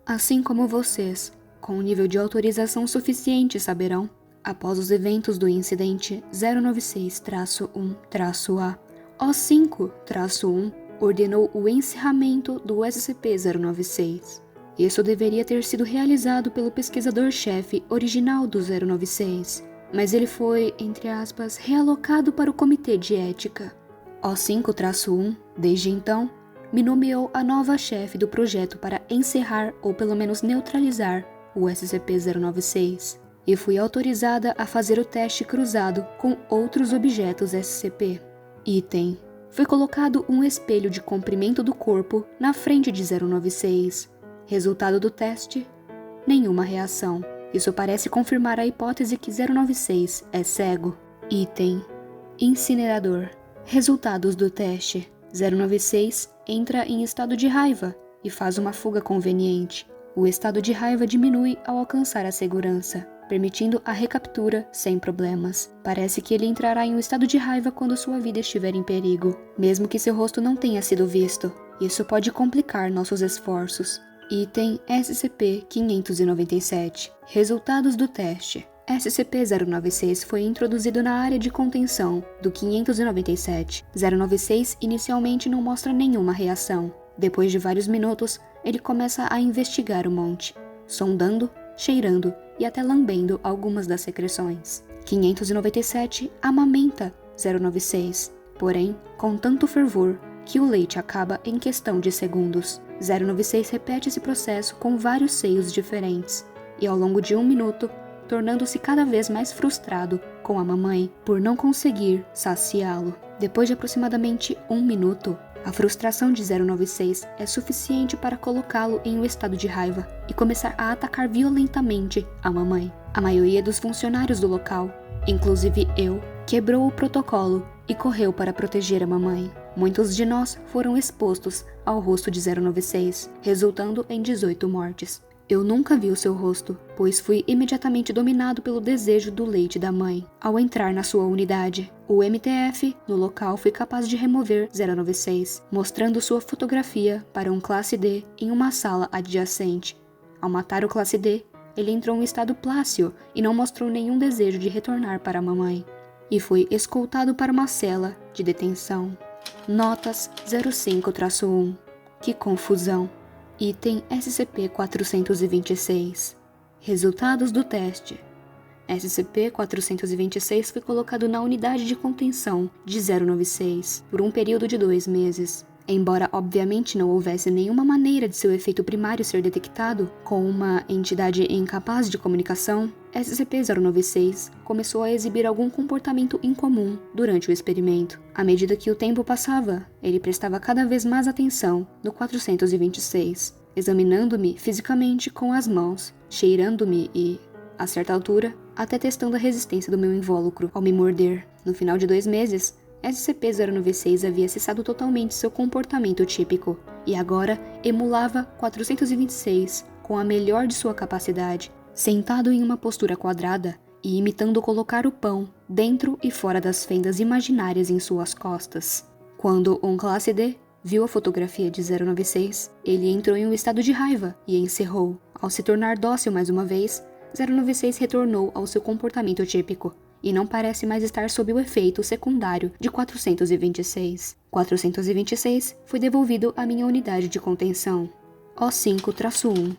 Assim como vocês, com um nível de autorização suficiente saberão, após os eventos do incidente 096-1-A, O5-1 ordenou o encerramento do SCP-096. Isso deveria ter sido realizado pelo pesquisador-chefe original do 096, mas ele foi, entre aspas, realocado para o Comitê de Ética. O5-1, desde então, me nomeou a nova chefe do projeto para encerrar ou pelo menos neutralizar o SCP-096, e fui autorizada a fazer o teste cruzado com outros objetos SCP. Item: foi colocado um espelho de comprimento do corpo na frente de 096. Resultado do teste: nenhuma reação. Isso parece confirmar a hipótese que 096 é cego. Item: incinerador. Resultados do teste: 096 entra em estado de raiva e faz uma fuga conveniente. O estado de raiva diminui ao alcançar a segurança, permitindo a recaptura sem problemas. Parece que ele entrará em um estado de raiva quando sua vida estiver em perigo, mesmo que seu rosto não tenha sido visto. Isso pode complicar nossos esforços. Item SCP-597. Resultados do teste: SCP-096 foi introduzido na área de contenção do 597. 096 inicialmente não mostra nenhuma reação. Depois de vários minutos, ele começa a investigar o monte, sondando, cheirando e até lambendo algumas das secreções. 597 amamenta 096, porém, com tanto fervor que o leite acaba em questão de segundos. 096 repete esse processo com vários seios diferentes, e ao longo de 1 minuto, tornando-se cada vez mais frustrado com a mamãe por não conseguir saciá-lo. Depois de aproximadamente 1 minuto, a frustração de 096 é suficiente para colocá-lo em um estado de raiva e começar a atacar violentamente a mamãe. A maioria dos funcionários do local, inclusive eu, quebrou o protocolo e correu para proteger a mamãe. Muitos de nós foram expostos ao rosto de 096, resultando em 18 mortes. Eu nunca vi o seu rosto, pois fui imediatamente dominado pelo desejo do leite da mãe. Ao entrar na sua unidade, o MTF no local foi capaz de remover 096, mostrando sua fotografia para um Classe D em uma sala adjacente. Ao matar o Classe D, ele entrou em estado plácido e não mostrou nenhum desejo de retornar para a mamãe, e foi escoltado para uma cela de detenção. Notas 05-1. Que confusão. Item SCP-426. Resultados do teste: SCP-426 foi colocado na unidade de contenção de 096 por um período de 2 meses. Embora obviamente não houvesse nenhuma maneira de seu efeito primário ser detectado com uma entidade incapaz de comunicação, SCP-096 começou a exibir algum comportamento incomum durante o experimento. À medida que o tempo passava, ele prestava cada vez mais atenção no 426, examinando-me fisicamente com as mãos, cheirando-me e, a certa altura, até testando a resistência do meu invólucro ao me morder. No final de 2 meses, SCP-096 havia cessado totalmente seu comportamento típico, e agora emulava 426 com a melhor de sua capacidade, sentado em uma postura quadrada e imitando colocar o pão dentro e fora das fendas imaginárias em suas costas. Quando um Classe D viu a fotografia de 096, ele entrou em um estado de raiva e encerrou. Ao se tornar dócil mais uma vez, 096 retornou ao seu comportamento típico, e não parece mais estar sob o efeito secundário de 426. 426 foi devolvido à minha unidade de contenção. O5-1.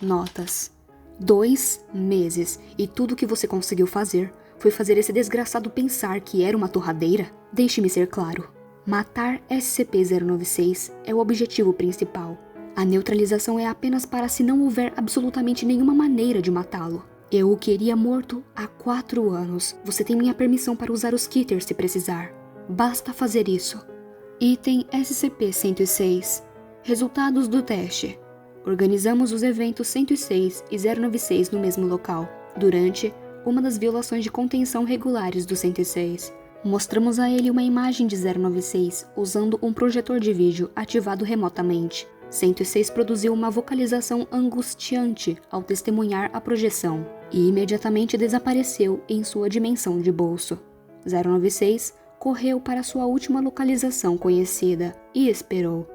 Notas: 2 meses, e tudo que você conseguiu fazer foi fazer esse desgraçado pensar que era uma torradeira? Deixe-me ser claro. Matar SCP-096 é o objetivo principal. A neutralização é apenas para se não houver absolutamente nenhuma maneira de matá-lo. Eu o queria morto há 4 anos. Você tem minha permissão para usar os Kitters se precisar. Basta fazer isso. Item SCP-106. Resultados do teste: organizamos os eventos 106 e 096 no mesmo local, durante uma das violações de contenção regulares do 106. Mostramos a ele uma imagem de 096 usando um projetor de vídeo ativado remotamente. 106 produziu uma vocalização angustiante ao testemunhar a projeção e imediatamente desapareceu em sua dimensão de bolso. 096 correu para sua última localização conhecida e esperou.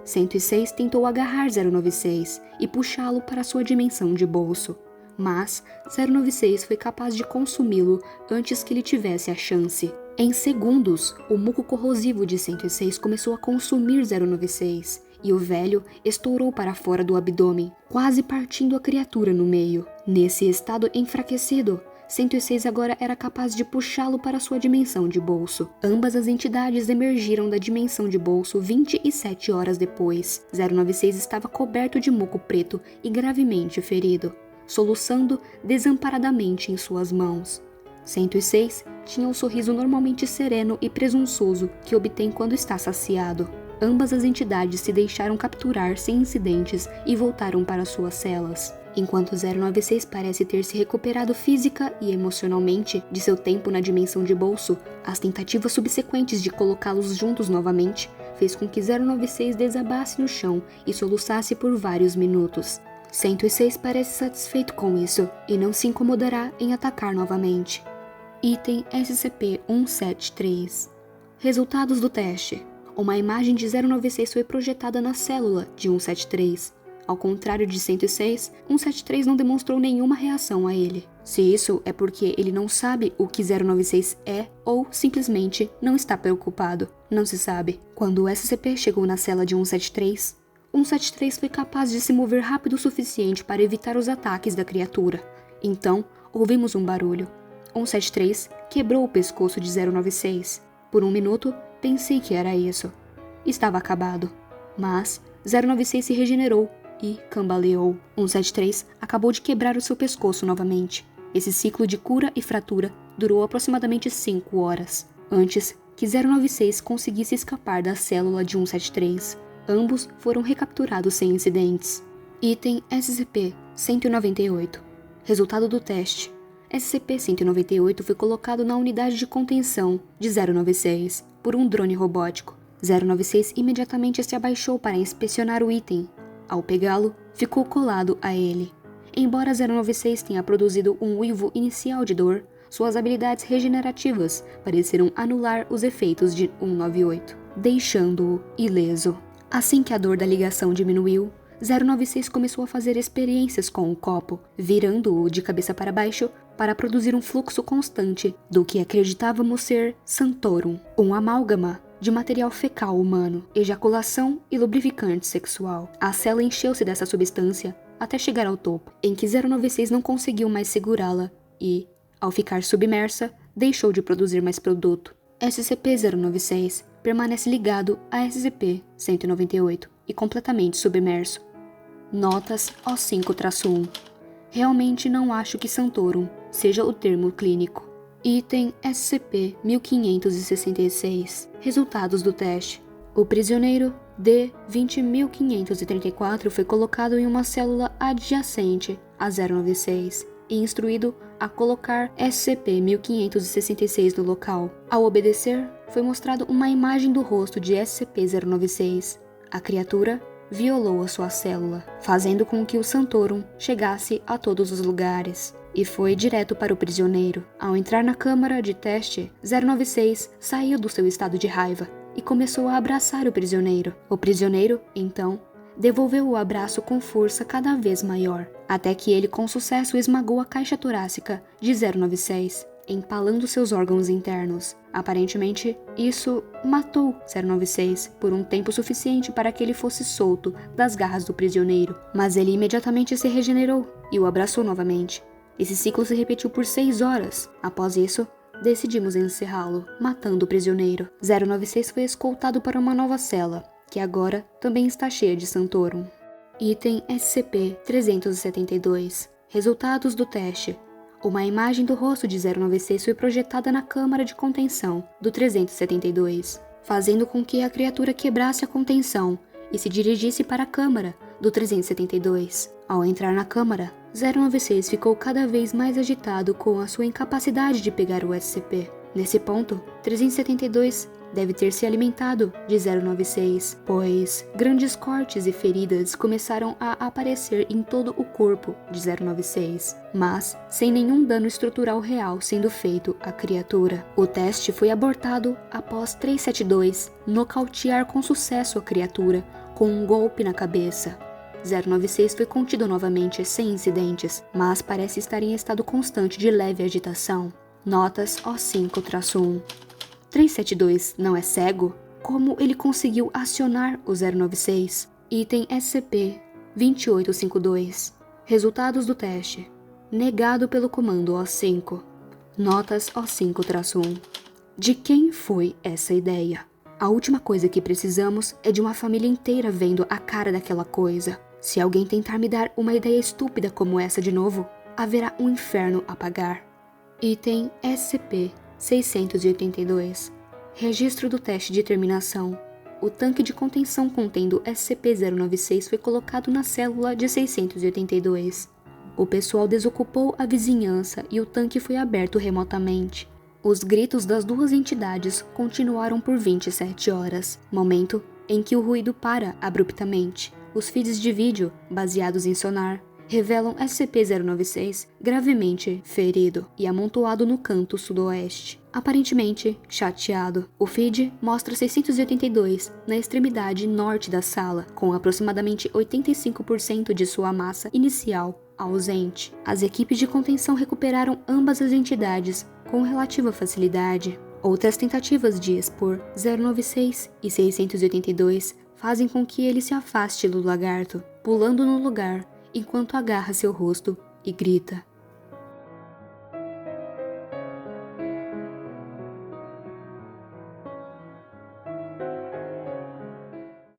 106 tentou agarrar 096 e puxá-lo para sua dimensão de bolso, mas 096 foi capaz de consumi-lo antes que ele tivesse a chance. Em segundos, o muco corrosivo de 106 começou a consumir 096 e o velho estourou para fora do abdômen, quase partindo a criatura no meio. Nesse estado enfraquecido, 106 agora era capaz de puxá-lo para sua dimensão de bolso. Ambas as entidades emergiram da dimensão de bolso 27 horas depois. 096 estava coberto de muco preto e gravemente ferido, soluçando desamparadamente em suas mãos. 106 tinha um sorriso normalmente sereno e presunçoso que obtém quando está saciado. Ambas as entidades se deixaram capturar sem incidentes e voltaram para suas celas. Enquanto 096 parece ter se recuperado física e emocionalmente de seu tempo na dimensão de bolso, as tentativas subsequentes de colocá-los juntos novamente fez com que 096 desabasse no chão e soluçasse por vários minutos. 106 parece satisfeito com isso e não se incomodará em atacar novamente. Item SCP-173. Resultados do teste. Uma imagem de 096 foi projetada na célula de 173. Ao contrário de 106, 173 não demonstrou nenhuma reação a ele. Se isso é porque ele não sabe o que 096 é ou simplesmente não está preocupado, não se sabe. Quando o SCP chegou na cela de 173, 173 foi capaz de se mover rápido o suficiente para evitar os ataques da criatura. Então, ouvimos um barulho. 173 quebrou o pescoço de 096. Por um minuto, pensei que era isso. Estava acabado. Mas 096 se regenerou e cambaleou. 173 acabou de quebrar o seu pescoço novamente. Esse ciclo de cura e fratura durou aproximadamente 5 horas, antes que 096 conseguisse escapar da célula de 173. Ambos foram recapturados sem incidentes. Item SCP-198. Resultado do teste. SCP-198 foi colocado na unidade de contenção de 096 por um drone robótico. 096 imediatamente se abaixou para inspecionar o item. Ao pegá-lo, ficou colado a ele. Embora 096 tenha produzido um uivo inicial de dor, suas habilidades regenerativas pareceram anular os efeitos de 198, deixando-o ileso. Assim que a dor da ligação diminuiu, 096 começou a fazer experiências com o copo, virando-o de cabeça para baixo para produzir um fluxo constante do que acreditávamos ser Santorum, um amálgama de material fecal humano, ejaculação e lubrificante sexual. A cela encheu-se dessa substância até chegar ao topo, em que 096 não conseguiu mais segurá-la e, ao ficar submersa, deixou de produzir mais produto. SCP-096 permanece ligado a SCP-198 e completamente submerso. Notas O5-1. Realmente não acho que Santorum seja o termo clínico. Item SCP-1566. Resultados do teste. O prisioneiro D-20534 foi colocado em uma célula adjacente a 096 e instruído a colocar SCP-1566 no local. Ao obedecer, foi mostrado uma imagem do rosto de SCP-096. A criatura violou a sua célula, fazendo com que o Santorum chegasse a todos os lugares, e foi direto para o prisioneiro. Ao entrar na câmara de teste, 096 saiu do seu estado de raiva e começou a abraçar o prisioneiro. O prisioneiro, então, devolveu o abraço com força cada vez maior, até que ele com sucesso esmagou a caixa torácica de 096, empalando seus órgãos internos. Aparentemente, isso matou 096 por um tempo suficiente para que ele fosse solto das garras do prisioneiro, mas ele imediatamente se regenerou e o abraçou novamente. Esse ciclo se repetiu por 6 horas. Após isso, decidimos encerrá-lo, matando o prisioneiro. 096 foi escoltado para uma nova cela, que agora também está cheia de Santorum. Item SCP-372. Resultados do teste. Uma imagem do rosto de 096 foi projetada na câmara de contenção do 372, fazendo com que a criatura quebrasse a contenção e se dirigisse para a câmara do 372. Ao entrar na câmara, 096 ficou cada vez mais agitado com a sua incapacidade de pegar o SCP. Nesse ponto, 372 deve ter se alimentado de 096, pois grandes cortes e feridas começaram a aparecer em todo o corpo de 096, mas sem nenhum dano estrutural real sendo feito à criatura. O teste foi abortado após 372 nocautear com sucesso a criatura com um golpe na cabeça. 096 foi contido novamente sem incidentes, mas parece estar em estado constante de leve agitação. Notas O5-1. 372 não é cego? Como ele conseguiu acionar o 096? Item SCP-2852. Resultados do teste. Negado pelo comando O5. Notas O5-1. De quem foi essa ideia? A última coisa que precisamos é de uma família inteira vendo a cara daquela coisa. Se alguém tentar me dar uma ideia estúpida como essa de novo, haverá um inferno a pagar. Item SCP-682. Registro do teste de terminação. O tanque de contenção contendo SCP-096 foi colocado na célula de 682. O pessoal desocupou a vizinhança e o tanque foi aberto remotamente. Os gritos das duas entidades continuaram por 27 horas, momento em que o ruído para abruptamente. Os feeds de vídeo, baseados em sonar, revelam SCP-096 gravemente ferido e amontoado no canto sudoeste, aparentemente chateado. O feed mostra 682 na extremidade norte da sala, com aproximadamente 85% de sua massa inicial ausente. As equipes de contenção recuperaram ambas as entidades com relativa facilidade. Outras tentativas de expor 096 e 682 fazem com que ele se afaste do lagarto, pulando no lugar enquanto agarra seu rosto e grita.